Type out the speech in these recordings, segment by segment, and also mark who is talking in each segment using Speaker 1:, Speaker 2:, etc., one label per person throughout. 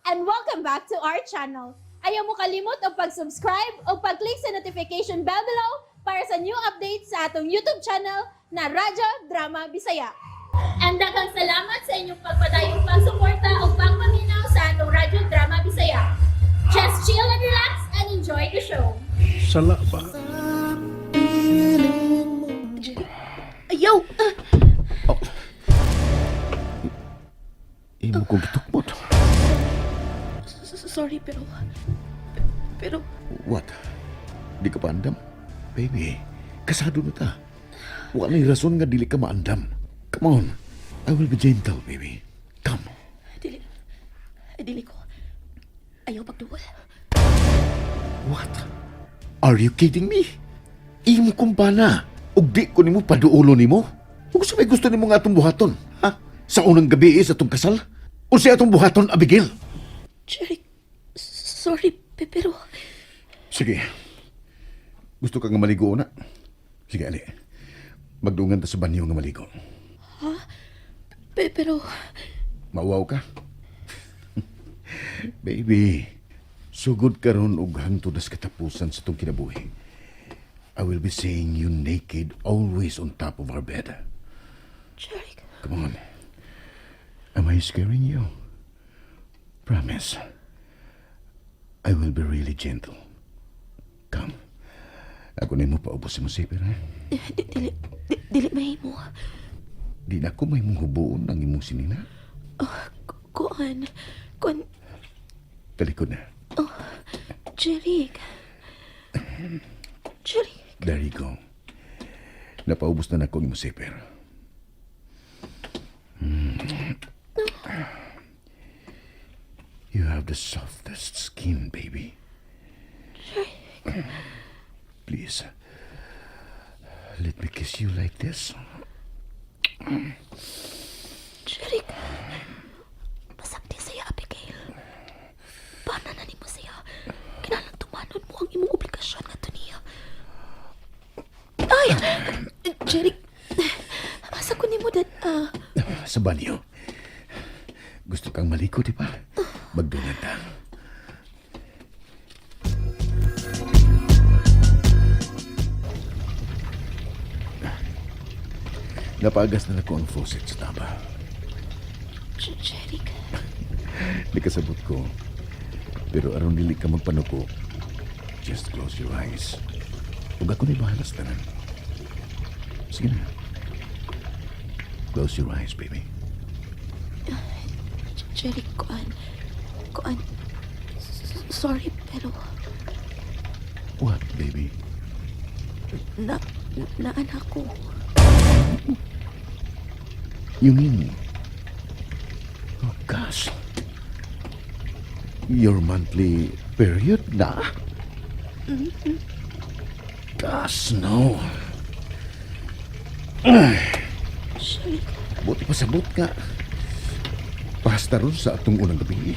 Speaker 1: and welcome back to our channel. Ayaw mo kalimot o pag-subscribe o pag-click sa notification bell below para sa new updates sa atong YouTube channel na Radyo Drama Bisaya. And daghang salamat sa inyong pagpadayong pagsuporta o pagpaminaw sa atong Radyo Drama Bisaya. Just chill and relax and enjoy the show.
Speaker 2: Sala Ba.
Speaker 3: Ayaw!
Speaker 2: Oh. Imo kong gitukmot.
Speaker 3: Sorry, pero...
Speaker 2: What? Di ka pa andam? Baby, kasado na ta. Wala'y rason nga dili ka maandam. Come on. I will be gentle, baby. Come.
Speaker 3: Dili ko. Ayaw pagduwal.
Speaker 2: What? Are you kidding me? Imo kong bana. Ug di ko nimo paduulo nimo. Ug sa may gusto nimo nga atong buhaton, ha? Sa unang gabi sa atong kasal? O sa atong buhaton, Abigail?
Speaker 3: Jerry, sorry, pero...
Speaker 2: Sige. Gusto ka nga maligo na? Sige, ali. Magdungan ta sa banyo nga maligo.
Speaker 3: Ha? Pero...
Speaker 2: Mauwaw ka? Baby, sugod karon og hangtod sa katapusan sa itong kinabuhi. I will be seeing you naked always on top of our bed.
Speaker 3: Jerry...
Speaker 2: Come on. Am I scaring you? Promise. I will be really gentle. Come. Ako na mo paubos mo siper, ha?
Speaker 3: Dili mahimo.
Speaker 2: Di na ako may mong hubuon ng imong sinina.
Speaker 3: Kuan...
Speaker 2: Talikod na.
Speaker 3: Jerry... Jerry...
Speaker 2: There you go. Napaubos na ako imong siper. You have the softest skin, baby. Please, let me kiss you like this.
Speaker 3: Jerry... Masakti siya, Abigail. Paano na ni mo siya? Kinalang tumanon mo ang imong obligasyon nga to niya. Ay! Jerry... Asa ko ni mo dat...
Speaker 2: Sa banyo. Gusto kang maliko, di ba? Magdungan ta. Napagas na ako ang faucet sa taba.
Speaker 3: Jerry...
Speaker 2: Nakasabot ko. Pero aron dili ka magpanuko, just close your eyes. Huwag ako na'y bahalas tanan. Sige na. Close your eyes, baby.
Speaker 3: Jerry, kuan... Sorry, pero...
Speaker 2: What, baby?
Speaker 3: Naanak ko.
Speaker 2: You mean... Oh, gosh. Your monthly period na? Gosh, no.
Speaker 3: Jerry...
Speaker 2: Buti pa sabot ka. Basta ron sa atong unang gabi.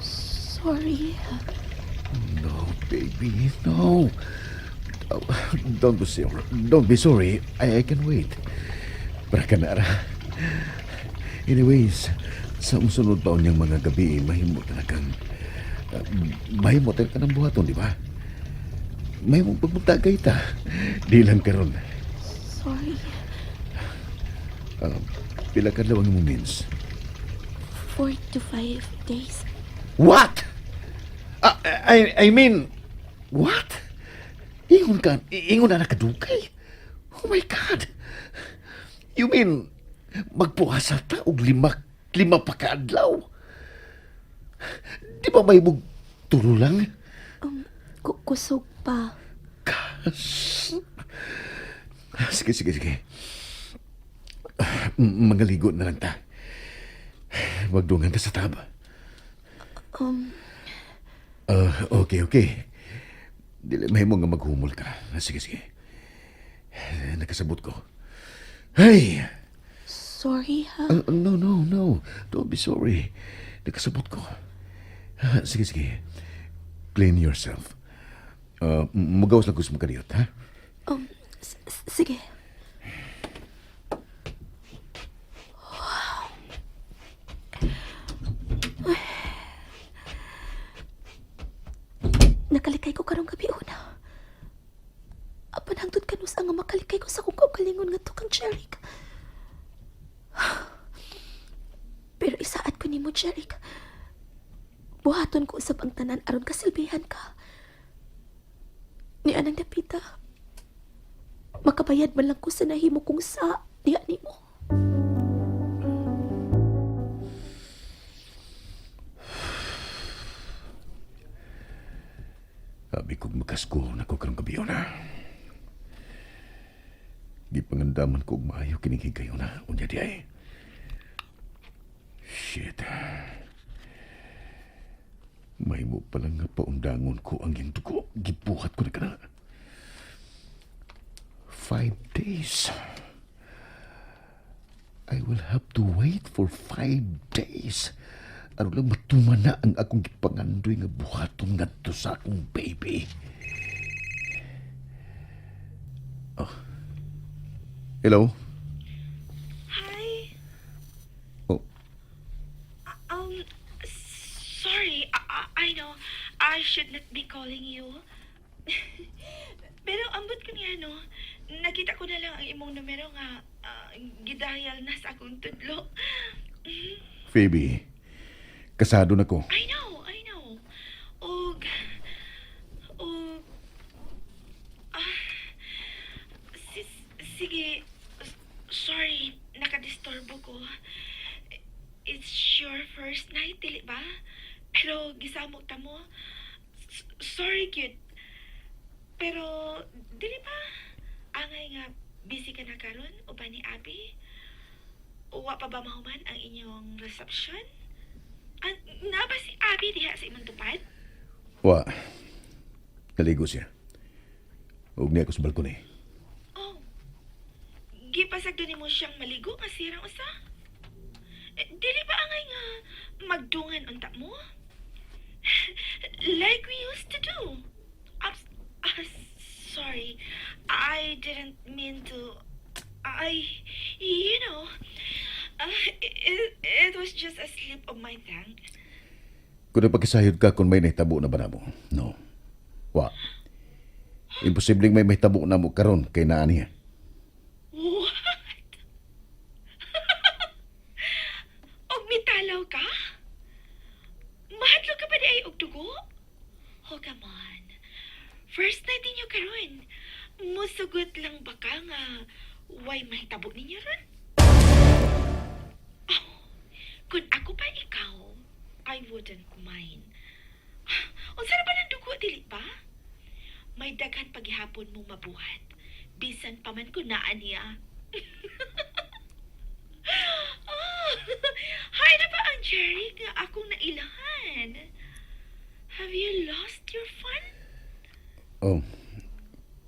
Speaker 3: Sorry.
Speaker 2: No, baby, no. Oh, don't be sorry. Don't be sorry. I can wait. Para ka na ra. Anyways, sa sunod pa unyang mga gabi, mahimo talagang... mahimo talaga ka ng buhaton, di ba? Mahimo pagmutagay ta. Di lang karon.
Speaker 3: Sorry.
Speaker 2: Pila ka lang ang moments.
Speaker 3: 4 to 5 days.
Speaker 2: What? I mean, what? Ingon na nakadugay? Oh my God. You mean, magpuhasa ta og lima pa kaadlaw? Di ba may mug tulo lang?
Speaker 3: Kusog pa.
Speaker 2: Gosh. Sige. Magaligo na lang ta. Magdungan ta sa taba. Okay. Dili may mo nga maghumol ka. Sige. Nakasabot ko. Hey!
Speaker 3: Sorry, ha?
Speaker 2: No. Don't be sorry. Nakasabot ko. Sige. Clean yourself. Magawas lang gusto mo kaniyot, ha?
Speaker 3: Sige. nimo, Jeric. Buhaton ko usab ang tanan aron kasilbihan ka. Ni anang dapita. Makabayad man lang ko sa nahimo kong sa diya nimo.
Speaker 2: Sabi kong makasko na ko karong gabi na. Gipangandaman ko og maayo kining higayon na. Unya di ay. Shit. May mo palang nga paundangon ko ang gintuko. Gibuhat ko na ka na. 5 days. I will have to wait for 5 days. Ano lang matuman na ang akong gipangandoy nga buhaton ngadto sa akong baby. Oh. Hello?
Speaker 4: Hi.
Speaker 2: Oh,
Speaker 4: Sorry. I know I should not be calling you. Pero ambot ko niya, no? Nakita ko na lang ang imong numero nga gidayal na sa akong tudlo.
Speaker 2: Phoebe. Kasado na ko.
Speaker 4: I know. Og... sige. Sorry, nakadisturbo ko. It's your first night, dili ba? Pero gisamok ta mo. Sorry, cute. Pero, dili ba? Angay nga, busy ka na karon o ba ni Abby? Uwa pa ba mahuman ang inyong reception? Na ba si Abby diha sa imong tupad?
Speaker 2: Wa. Naligo siya. Huwag niya ako sa balkon eh.
Speaker 4: Oh. Gipasag doon mo siyang maligo nga sirang usa? Dili ba angay nga magdungan unta mo? Like we used to do. Sorry. I didn't mean to... it was just a slip of my tongue.
Speaker 2: Kung nagpakisayod ka kung may nahitabo na ba na mo? No. Wa. Imposibleng may mahitabo na mo karon kay naa niya.
Speaker 4: What? Og mitalaw ka? Mahadlok ka pa di ay og dugo? Oh, come on. First night ninyo karon. Musugot lang ba ka nga why mahitabo ninyo ron? Oh, kung ako pa ikaw, I wouldn't mind. Unsa na ba ng dugo, dili ba? May daghan paghihapon mong mabuhat. Bisan pa man ko naan niya. Oh, hay na ba ang Jerry nga akong nailahan? Have you lost your fun?
Speaker 2: Oh.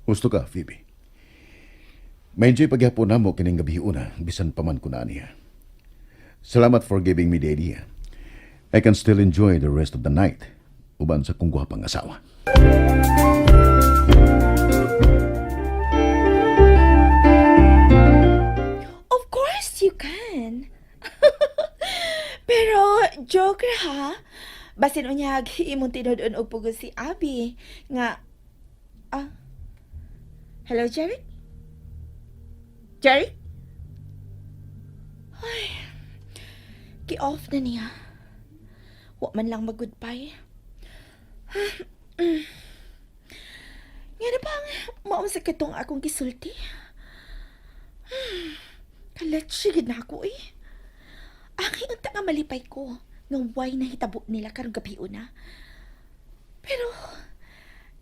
Speaker 2: Gusto ka, Phoebe? May-enjoy paghihapon na mo kining gabi una, bisan pa man ko naa niya. Salamat for giving me the idea. I can still enjoy the rest of the night. Uban sa kong guwapang asawa.
Speaker 4: Of course you can. Pero joke ra ha. Basin unyag imong tinudon og pugos si Abby nga hello, Jerry? Jerry? Ay, ki-off na niya. Wa man lang mag-goodbye. Nga na bang maumsa katong akong gisulti? Kalatsigid na ako eh. Ang unta nga malipay ko ng why nahitabo nila karong gabi una. Pero,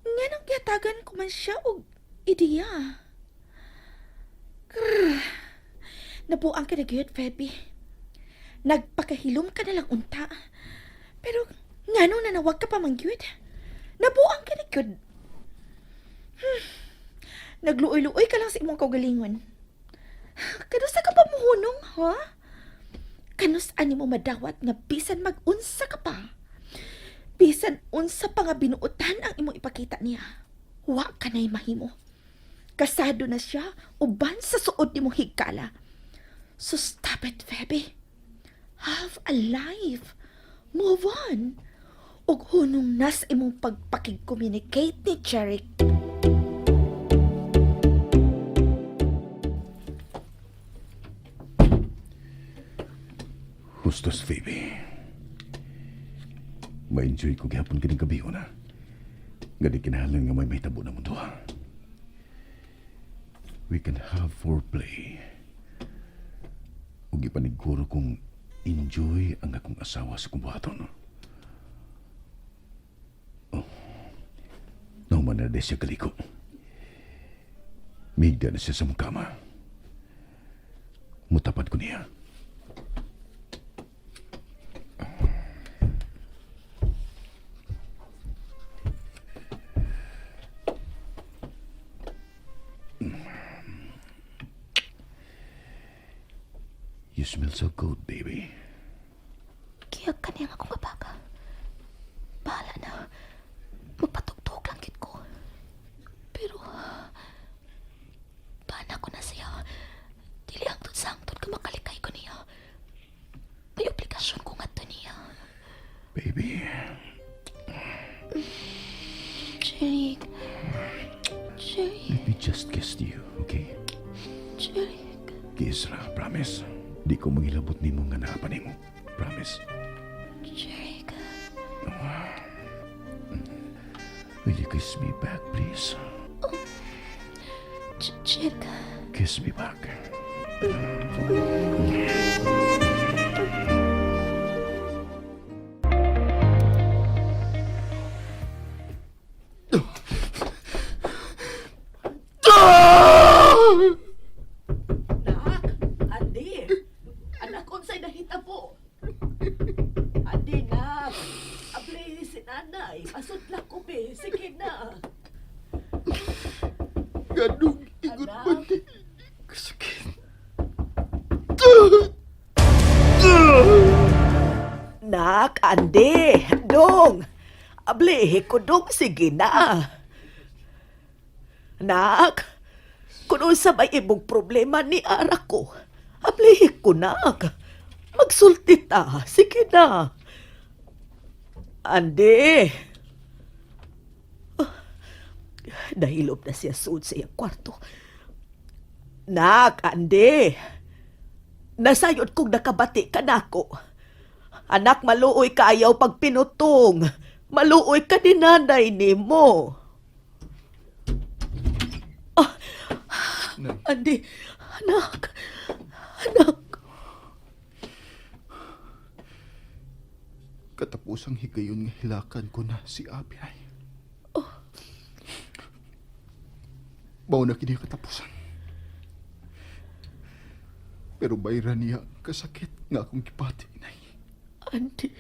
Speaker 4: nga nang giyatagan ko man siya og ideya. Grrr. Nabuang ka na gyud, Feby. Nagpakahilom ka na lang unta. Pero, nga nung nanawag ka pa man gyud. Nabuang ka na gyud. Nagluoy-luoy ka lang sa imong kaugalingon. Kanusa ka pa muhunong, ha? Kanus ani mo madawat nga bisan mag-unsa ka pa. Bisan unsa pa nga binuotan ang imong ipakita niya. Wa ka na'y mahimo. Kasado na siya uban sa suod nimong higkala. So stop it, Feby. Have a life. Move on. Ug hunong nas imong pagpakig-communicate ni Jeric.
Speaker 2: Hustos, Phoebe. Ma-enjoy ko gihapon kining gabi na. Gani kinahanglan nga may mahitabo na mundo. We can have foreplay. Ug ipaniguro kong enjoy ang akong asawa sa kumbuhaton. Oh. Nauman na siya kaliko. Migda na siya sa mong kama. Mutapad ko niya. You smell so good, baby.
Speaker 3: Kaya kaniyang akong abaga. Bahala na. Magpatugtog lang kit ko. Pero, bana ko na siya. Dili hangtod-sangtod ka makalikay ko niya. May obligasyon ko nga to niya.
Speaker 2: Baby.
Speaker 3: Jeric. Jeric.
Speaker 2: Let me just kiss you, okay?
Speaker 3: Jeric.
Speaker 2: Kiss ra, promise. Di ko mangilabot ni mo nga naapan mo. Promise.
Speaker 3: Jeric.
Speaker 2: Will you kiss me back, please?
Speaker 3: Jeric.
Speaker 2: Kiss me back.
Speaker 5: Nak, Andi, anak unsay nahitabo. Andi, nak, abli si nanay, pasudla ko be, sige na.
Speaker 2: Ganong ingon
Speaker 5: Anak.
Speaker 2: man din. Kasakit.
Speaker 5: Nak, Andi, dong, abli ko dong, sige na. Nak, kung unsa may ibong problema ni ara ko, abli ko nak. Magsulti ta, sige na. Andi. Nahilob na siya suod sa iyang kwarto. Nak, Andi. Nasayod kong nakabati ka nako. Anak, maluoy ka ayaw pag pinutong. Maluoy ka ni nanay ni mo. Andi, anak. Anak.
Speaker 2: Katapusang higayon nga hilakan ko na si Abiyay. Mao na kini katapusan. Pero bayra niya ang kasakit nga akong gipati, inay.
Speaker 5: Andi.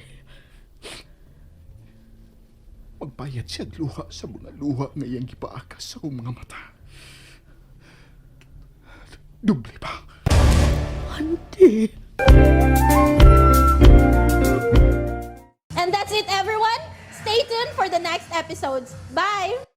Speaker 2: Magbayad siya og luha sa mga luha nga iyang gipaakas sa akong mga mata. Doble pa.
Speaker 5: Andi.
Speaker 1: And that's it, everyone. Stay tuned for the next episodes. Bye!